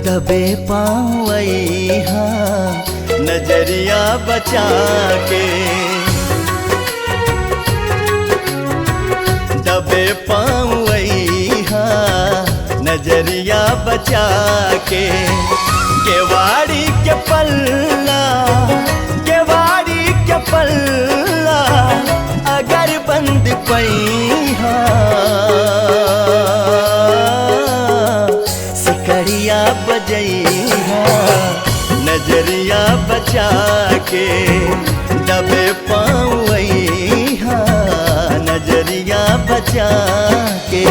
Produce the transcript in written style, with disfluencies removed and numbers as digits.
दबे पावैहा नजरिया बचा के, दबे पावैहा नजरिया बचा के। केवाड़ी के पल्ला, केवाड़ी के पल्ला अगर बंद पैहा, सिकड़िया बजैहा नजरिया बचा के। दबे पावैहा नजरिया बचा के।